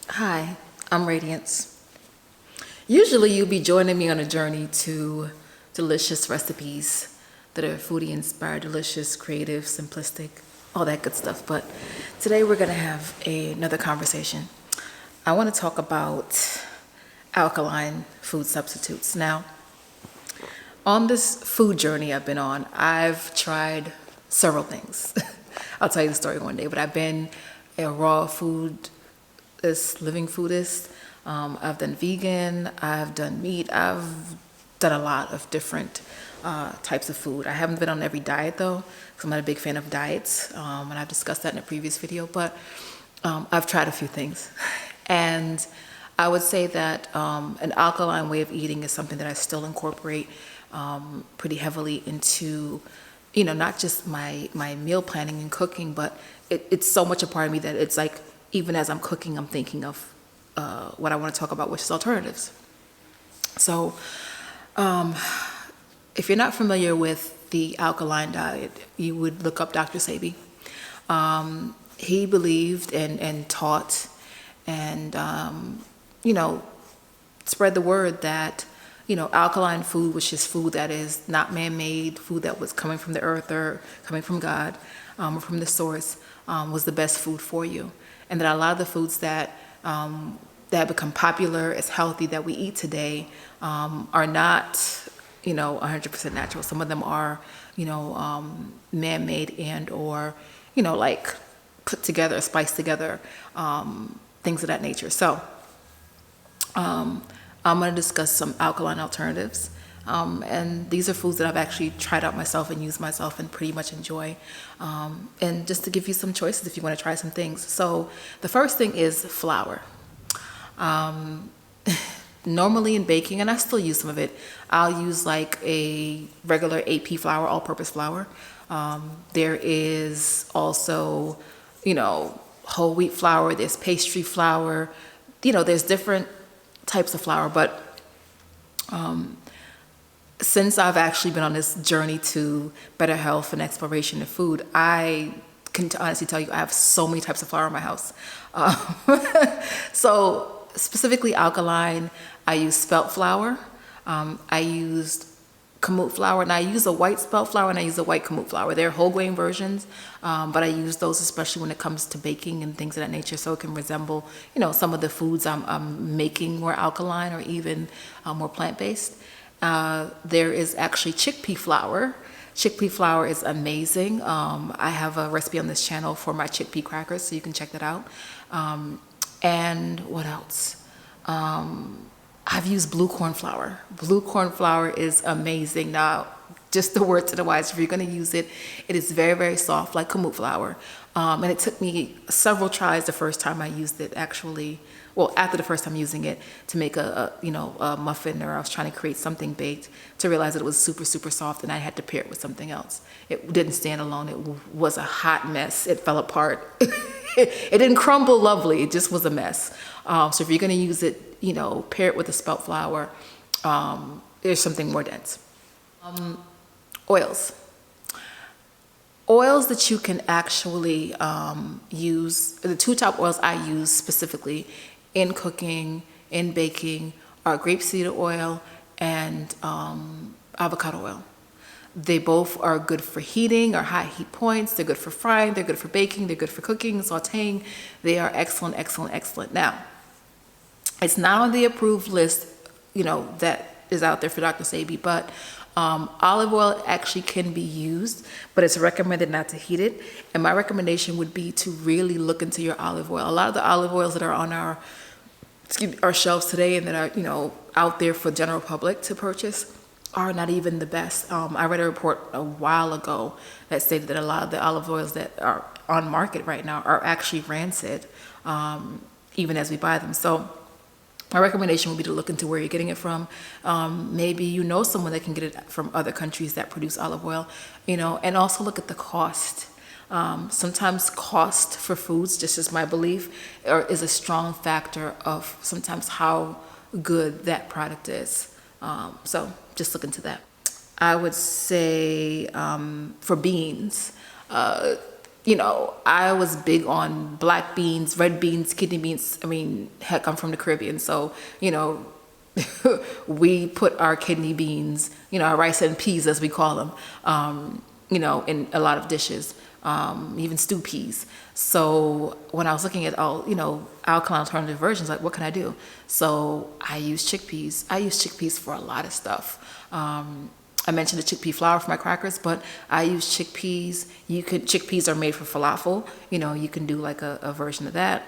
Hi, I'm Radiance. Usually you'll be joining me on a journey to delicious recipes that are foodie inspired, delicious, creative, simplistic, all that good stuff. But today we're gonna have another conversation. I wanna talk about alkaline food substitutes. Now, on this food journey I've been on, I've tried several things. I'll tell you the story one day, but I've been a raw food this living foodist. I've done vegan, I've done meat, I've done a lot of different types of food. I haven't been on every diet though, because I'm not a big fan of diets, and I've discussed that in a previous video, but I've tried a few things. And I would say that an alkaline way of eating is something that I still incorporate pretty heavily into, not just my meal planning and cooking, but it's so much a part of me that it's like, even as I'm cooking, I'm thinking of what I want to talk about, which is alternatives. So, if you're not familiar with the alkaline diet, you would look up Dr. Sebi. He believed and taught and, spread the word that, alkaline food, which is food that is not man-made, food that was coming from the earth or coming from God, or from the source, was the best food for you. And that a lot of the foods that have become popular as healthy that we eat today are not, 100% natural. Some of them are, man-made and or, like put together, spiced together, things of that nature. So I'm going to discuss some alkaline alternatives. And these are foods that I've actually tried out myself and used myself and pretty much enjoy. And just to give you some choices if you want to try some things. So the first thing is flour. Normally in baking, and I still use some of it, I'll use like a regular AP flour, all-purpose flour. There is also, whole wheat flour, there's pastry flour, there's different types of flour, but since I've actually been on this journey to better health and exploration of food, I can honestly tell you I have so many types of flour in my house. So specifically alkaline, I use spelt flour. I used kamut flour, and I use a white spelt flour and I use a white kamut flour. They're whole grain versions, but I use those especially when it comes to baking and things of that nature, so it can resemble, some of the foods I'm making more alkaline or even more plant-based. There is actually chickpea flour. Chickpea flour is amazing. I have a recipe on this channel for my chickpea crackers, so you can check that out. And what else? I've used blue corn flour. Blue corn flour is amazing. Now, just the word to the wise, if you're going to use it, it is very, very soft, like kamut flour. And it took me several tries the first time I used it, actually. Well, after the first time using it to make a muffin, or I was trying to create something baked, to realize that it was super, super soft and I had to pair it with something else. It didn't stand alone. It was a hot mess. It fell apart. It didn't crumble lovely. It just was a mess. So if you're going to use it, pair it with a spelt flour. There's something more dense. Oils. Oils that you can actually use, the two top oils I use specifically in cooking, in baking, are grapeseed oil and avocado oil. They both are good for heating or high heat points. They're good for frying. They're good for baking. They're good for cooking, sauteing. They are excellent, excellent, excellent. Now, it's not on the approved list, that is out there for Dr. Sebi, but olive oil actually can be used, but it's recommended not to heat it. And my recommendation would be to really look into your olive oil. A lot of the olive oils that are on our shelves today and that are, out there for general public to purchase are not even the best. I read a report a while ago that stated that a lot of the olive oils that are on market right now are actually rancid, even as we buy them. So my recommendation would be to look into where you're getting it from. Maybe someone that can get it from other countries that produce olive oil, and also look at the cost. Sometimes cost for foods, just as my belief, is a strong factor of sometimes how good that product is. So just look into that. I would say for beans, I was big on black beans, red beans, kidney beans. I mean, heck, I'm from the Caribbean, so, we put our kidney beans, our rice and peas, as we call them, in a lot of dishes, even stew peas. So when I was looking at all, alkaline alternative versions, like, what can I do? So I use chickpeas. I use chickpeas for a lot of stuff. I mentioned the chickpea flour for my crackers, but I use chickpeas. Chickpeas are made for falafel. You can do like a version of that.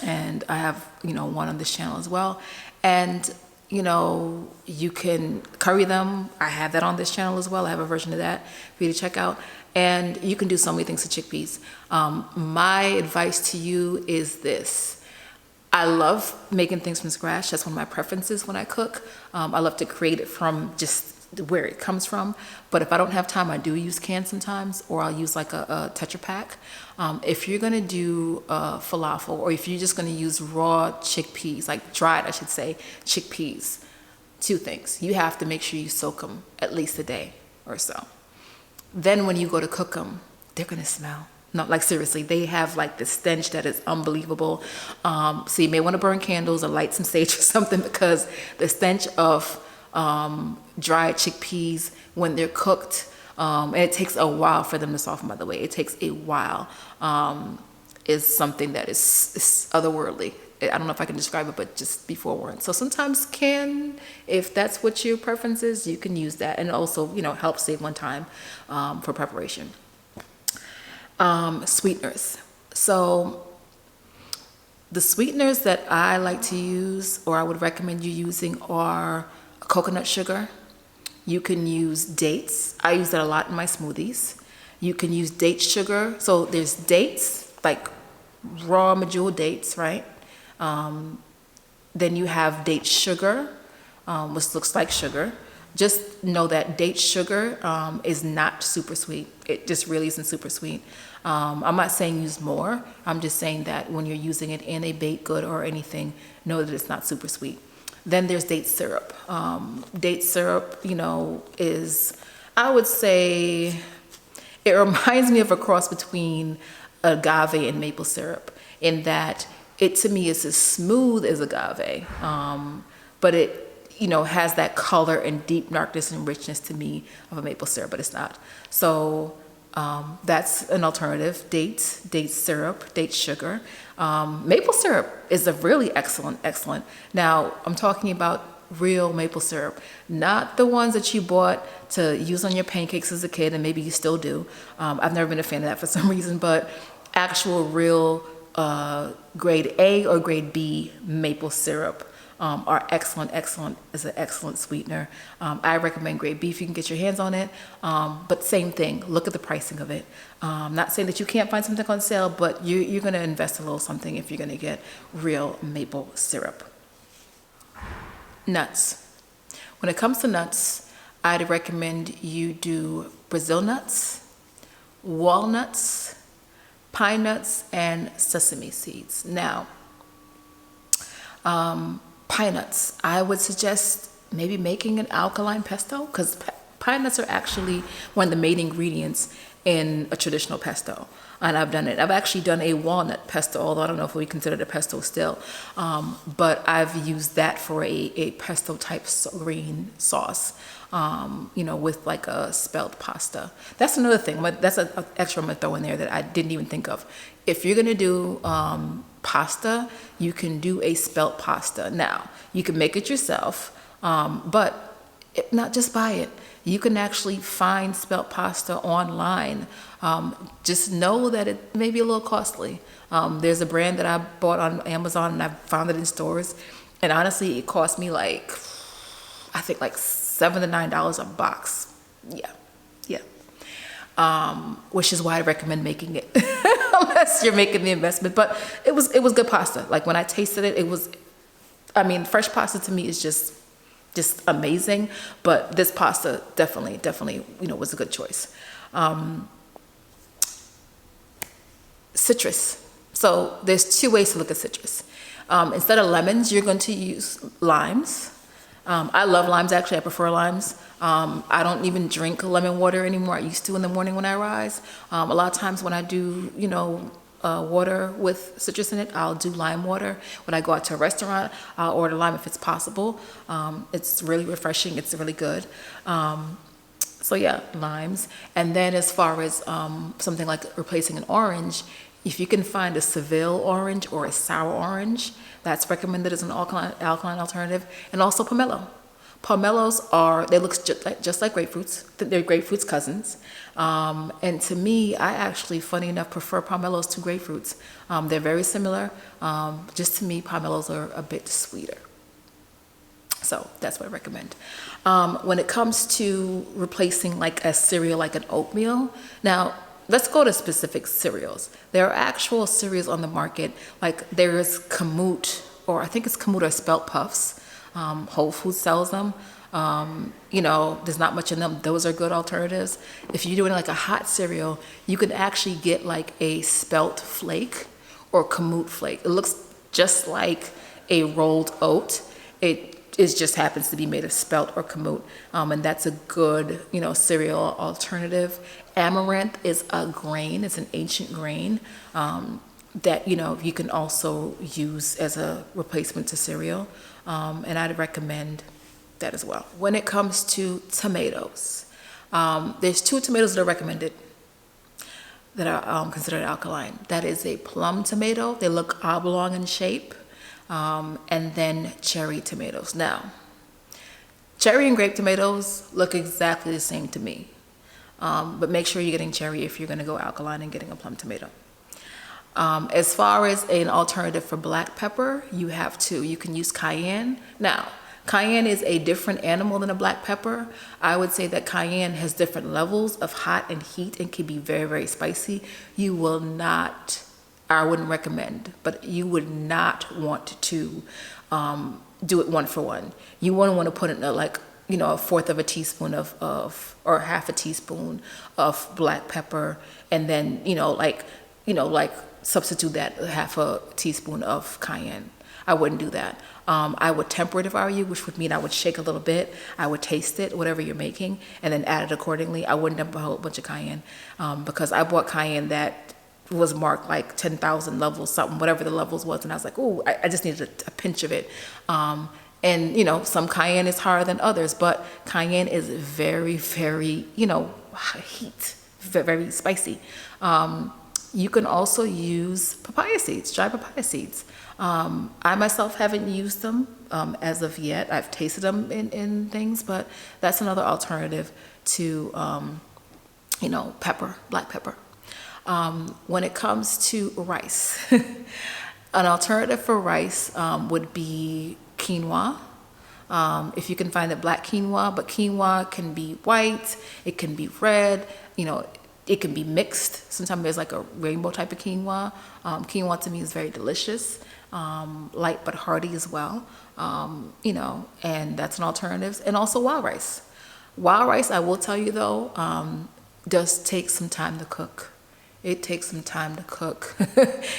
And I have, one on this channel as well. And, you can curry them. I have that on this channel as well. I have a version of that for you to check out. And you can do so many things with chickpeas. My advice to you is this. I love making things from scratch. That's one of my preferences when I cook. I love to create it from just where it comes from. But if I don't have time, I do use cans sometimes, or I'll use like a Tetra Pak. If you're gonna do falafel, or if you're just gonna use raw chickpeas, like dried, I should say, chickpeas, two things. You have to make sure you soak them at least a day or so. Then when you go to cook them, they're gonna smell. No, like seriously, they have like this stench that is unbelievable. So you may wanna burn candles or light some sage or something, because the stench of dried chickpeas when they're cooked, and it takes a while for them to soften, by the way. It takes a while, is something that is otherworldly. I don't know if I can describe it, but just be forewarned. So sometimes if that's what your preference is, you can use that, and also, help save one time for preparation. Sweeteners. So the sweeteners that I like to use, or I would recommend you using, are coconut sugar. You can use dates. I use that a lot in my smoothies. You can use date sugar. So there's dates, like raw medjool dates, right? Then you have date sugar, which looks like sugar. Just know that date sugar is not super sweet. It just really isn't super sweet. I'm not saying use more. I'm just saying that when you're using it in a baked good or anything, know that it's not super sweet. Then there's date syrup. Date syrup, is, I would say, it reminds me of a cross between agave and maple syrup, in that it, to me, is as smooth as agave, but it, has that color and deep darkness and richness to me of a maple syrup, but it's not. So that's an alternative. Date syrup, date sugar. Maple syrup is a really excellent. Now, I'm talking about real maple syrup, not the ones that you bought to use on your pancakes as a kid, and maybe you still do. I've never been a fan of that for some reason, but actual real grade A or grade B maple syrup are excellent. Is an excellent sweetener. I recommend grade B if you can get your hands on it. But same thing, look at the pricing of it. Not saying that you can't find something on sale, but you're gonna invest a little something if you're gonna get real maple syrup. Nuts. When it comes to nuts, I'd recommend you do Brazil nuts, walnuts, pine nuts, and sesame seeds. Now, pine nuts, I would suggest maybe making an alkaline pesto, because pine nuts are actually one of the main ingredients in a traditional pesto. And I've done it. I've actually done a walnut pesto, although I don't know if we consider it a pesto still. But I've used that for a pesto type green sauce, with like a spelt pasta. That's another thing. That's an extra I'm gonna throw in there that I didn't even think of. If you're gonna do pasta, you can do a spelt pasta. Now, you can make it yourself, but not just buy it. You can actually find spelt pasta online. Just know that it may be a little costly. There's a brand that I bought on Amazon, and I found it in stores. And honestly, it cost me I think like $7 to $9 a box. Yeah. Which is why I recommend making it, unless you're making the investment. But it was good pasta. Like when I tasted it, fresh pasta to me is just amazing. But this pasta definitely, was a good choice. Citrus. So there's two ways to look at citrus. Instead of lemons, you're going to use limes. I love limes, actually. I prefer limes. I don't even drink lemon water anymore. I used to in the morning when I rise. A lot of times when I do, water with citrus in it, I'll do lime water. When I go out to a restaurant, I'll order lime if it's possible. It's really refreshing. It's really good. So yeah, limes. And then as far as something like replacing an orange, if you can find a Seville orange or a sour orange, that's recommended as an alkaline alternative. And also pomelo. Pomelos they look just like grapefruits. They're grapefruits' cousins. And to me, I actually, funny enough, prefer pomelos to grapefruits. They're very similar. Just to me, pomelos are a bit sweeter. So that's what I recommend. When it comes to replacing like a cereal, like an oatmeal, now let's go to specific cereals. There are actual cereals on the market, like there's Kamut, or I think it's Kamut or Spelt Puffs. Whole Foods sells them. There's not much in them. Those are good alternatives. If you're doing like a hot cereal, you can actually get like a Spelt Flake or Kamut Flake. It looks just like a rolled oat. It just happens to be made of spelt or kamut, and that's a good, cereal alternative. Amaranth is a grain. It's an ancient grain that, you can also use as a replacement to cereal, and I'd recommend that as well. When it comes to tomatoes, there's 2 tomatoes that are recommended that are considered alkaline. That is a plum tomato. They look oblong in shape. And then cherry tomatoes. Now, cherry and grape tomatoes look exactly the same to me. But make sure you're getting cherry if you're going to go alkaline and getting a plum tomato. As far as an alternative for black pepper, you can use cayenne. Now, cayenne is a different animal than a black pepper. I would say that cayenne has different levels of hot and heat and can be very, very spicy. I wouldn't recommend, but you would not want to do it 1 for 1. You wouldn't want to put in a 1/4 of a teaspoon or half a teaspoon of black pepper, and then substitute that half a teaspoon of cayenne. I wouldn't do that. I would temper it if I were you, which would mean I would shake a little bit. I would taste it, whatever you're making, and then add it accordingly. I wouldn't dump a whole bunch of cayenne because I bought cayenne that was marked like 10,000 levels, something, whatever the levels was. And I was like, oh, I just needed a pinch of it. And, some cayenne is harder than others, but cayenne is very, very, heat, very spicy. You can also use papaya seeds, dry papaya seeds. I myself haven't used them as of yet. I've tasted them in things, but that's another alternative to, black pepper. When it comes to rice, an alternative for rice would be quinoa. If you can find the black quinoa, but quinoa can be white, it can be red, it can be mixed. Sometimes there's like a rainbow type of quinoa. Quinoa to me is very delicious, light but hearty as well, and that's an alternative. And also wild rice. Wild rice, I will tell you though, does take some time to cook. It takes some time to cook.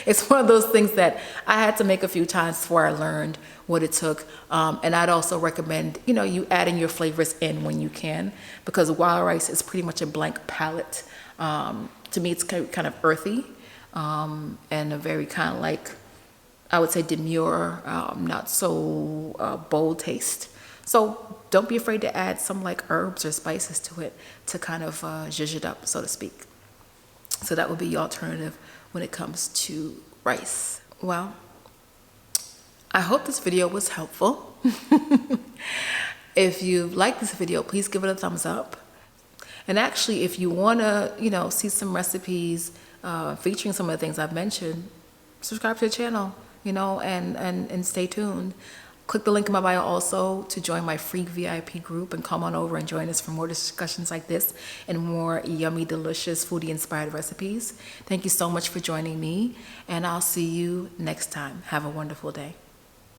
It's one of those things that I had to make a few times before I learned what it took. And I'd also recommend, you adding your flavors in when you can, because wild rice is pretty much a blank palette. To me, it's kind of earthy and a very kind of like, I would say demure, not so bold taste. So don't be afraid to add some like herbs or spices to it to kind of zhuzh it up, so to speak. So that would be your alternative when it comes to rice. Well, I hope this video was helpful. If you like this video, please give it a thumbs up. And actually, if you want to, see some recipes featuring some of the things I've mentioned, subscribe to the channel, and stay tuned. Click the link in my bio also to join my free VIP group and come on over and join us for more discussions like this and more yummy, delicious, foodie-inspired recipes. Thank you so much for joining me, and I'll see you next time. Have a wonderful day.